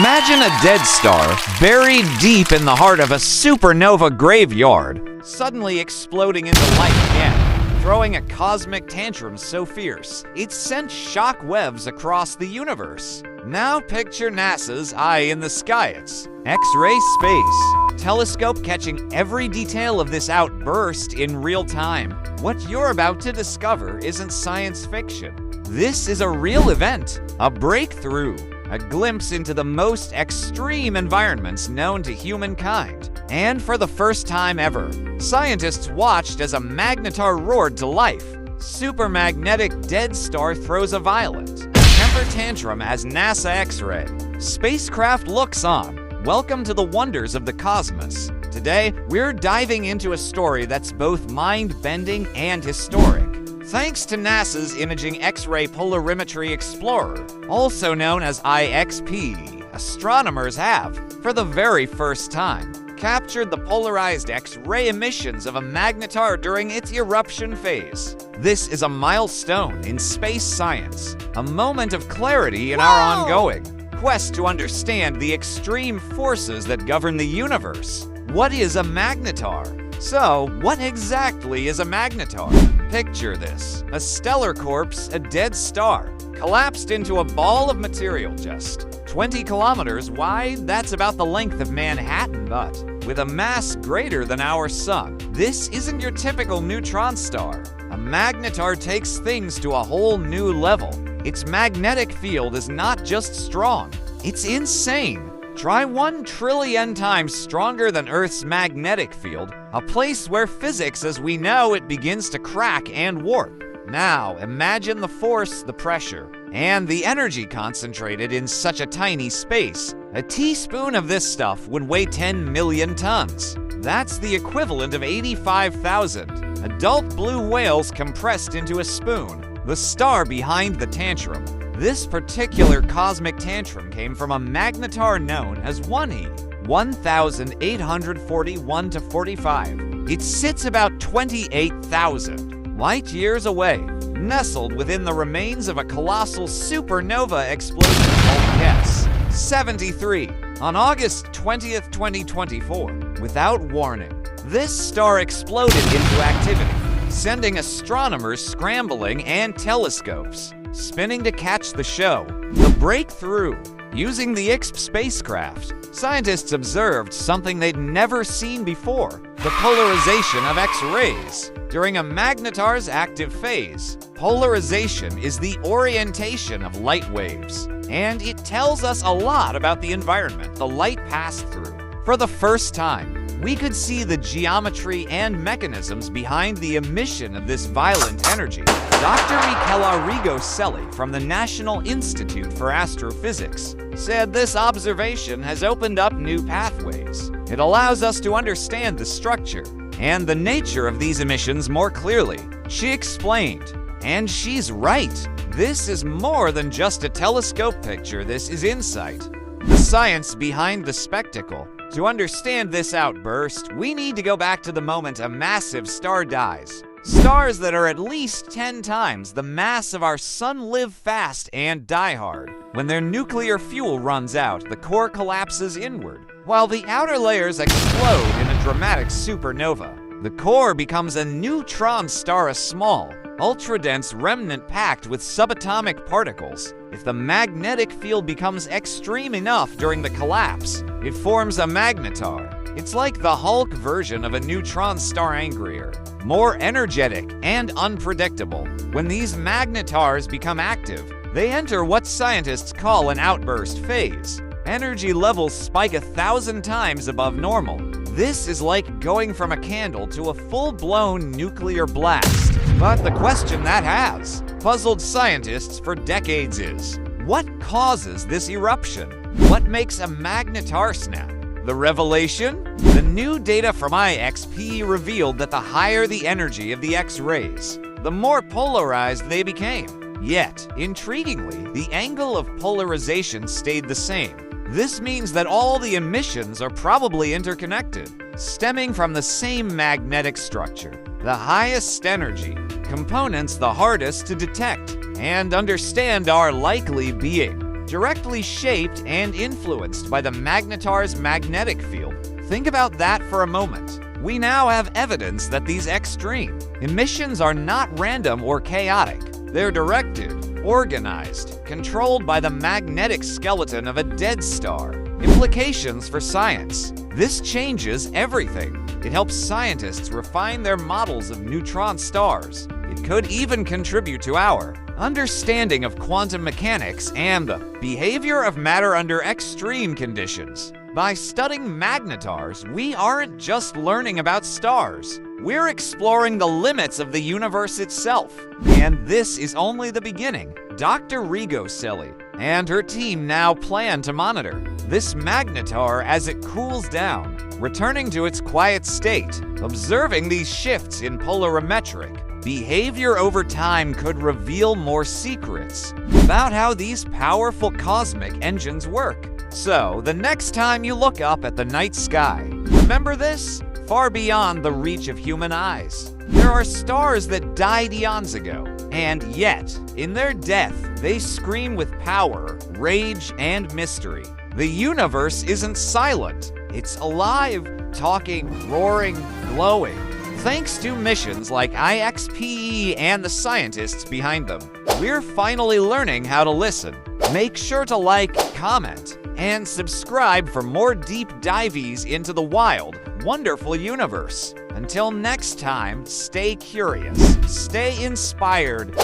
Imagine a dead star buried deep in the heart of a supernova graveyard, suddenly exploding into life again, throwing a cosmic tantrum so fierce it sent shock waves across the universe. Now picture NASA's Eye in the Sky. It's X-ray space telescope catching every detail of this outburst in real time. What you're about to discover isn't science fiction. This is a real event, a breakthrough, a glimpse into the most extreme environments known to humankind. And for the first time ever, scientists watched as a magnetar roared to life. Supermagnetic dead star throws a violent, temper tantrum as NASA X-ray. Spacecraft looks on. Welcome to the wonders of the cosmos. Today, we're diving into a story that's both mind-bending and historic. Thanks to NASA's Imaging X-ray Polarimetry Explorer, also known as IXPE, astronomers have, for the very first time, captured the polarized X-ray emissions of a magnetar during its eruption phase. This is a milestone in space science, a moment of clarity in our ongoing quest to understand the extreme forces that govern the universe. What is a magnetar? So, what exactly is a magnetar? Picture this: a stellar corpse, a dead star, collapsed into a ball of material just 20 kilometers wide. That's about the length of Manhattan, but with a mass greater than our sun. This isn't your typical neutron star. A magnetar takes things to a whole new level. Its magnetic field is not just strong, it's insane. Try 1 trillion times stronger than Earth's magnetic field, a place where physics as we know it begins to crack and warp. Now, imagine the force, the pressure, and the energy concentrated in such a tiny space. A teaspoon of this stuff would weigh 10 million tons. That's the equivalent of 85,000 adult blue whales compressed into a spoon. The star behind the tantrum. This particular cosmic tantrum came from a magnetar known as 1E, 1841 to 45. It sits about 28,000 light years away, nestled within the remains of a colossal supernova explosion called Guess 73 on August 20th, 2024. Without warning, this star exploded into activity, sending astronomers scrambling and telescopes spinning to catch the show. The breakthrough. Using the IXPE spacecraft, scientists observed something they'd never seen before: the polarization of X-rays. During a magnetar's active phase, polarization is the orientation of light waves, and it tells us a lot about the environment the light passed through. For the first time, we could see the geometry and mechanisms behind the emission of this violent energy. Dr. Michela Rigoselli from the National Institute for Astrophysics said this observation has opened up new pathways. It allows us to understand the structure and the nature of these emissions more clearly. She explained, and she's right. This is more than just a telescope picture, this is insight. The science behind the spectacle. To understand this outburst, we need to go back to the moment a massive star dies. Stars that are at least 10 times the mass of our sun live fast and die hard. When their nuclear fuel runs out, the core collapses inward, while the outer layers explode in a dramatic supernova. The core becomes a neutron star, a small, ultra-dense remnant packed with subatomic particles. If the magnetic field becomes extreme enough during the collapse, it forms a magnetar. It's like the Hulk version of a neutron star, angrier, more energetic, and unpredictable. When these magnetars become active, they enter what scientists call an outburst phase. Energy levels spike 1,000 times above normal. This is like going from a candle to a full-blown nuclear blast. But the question that has puzzled scientists for decades is, what causes this eruption? What makes a magnetar snap? The revelation? The new data from IXPE revealed that the higher the energy of the X-rays, the more polarized they became. Yet, intriguingly, the angle of polarization stayed the same. This means that all the emissions are probably interconnected, stemming from the same magnetic structure. The highest energy components the hardest to detect and understand are likely being directly shaped and influenced by the magnetar's magnetic field. Think about that for a moment. We now have evidence that these extreme emissions are not random or chaotic. They're directed, organized, controlled by the magnetic skeleton of a dead star. Implications for science. This changes everything. It helps scientists refine their models of neutron stars. It could even contribute to our understanding of quantum mechanics and the behavior of matter under extreme conditions. By studying magnetars, we aren't just learning about stars. We're exploring the limits of the universe itself. And this is only the beginning. Dr. Rigo and her team now plan to monitor this magnetar as it cools down, returning to its quiet state. Observing these shifts in polarimetric behavior over time could reveal more secrets about how these powerful cosmic engines work. So, the next time you look up at the night sky, remember this? Far beyond the reach of human eyes, there are stars that died eons ago, and yet, in their death, they scream with power, rage, and mystery. The universe isn't silent. It's alive, talking, roaring, glowing. Thanks to missions like IXPE and the scientists behind them, we're finally learning how to listen. Make sure to like, comment, and subscribe for more deep dives into the wild, wonderful universe. Until next time, stay curious, stay inspired,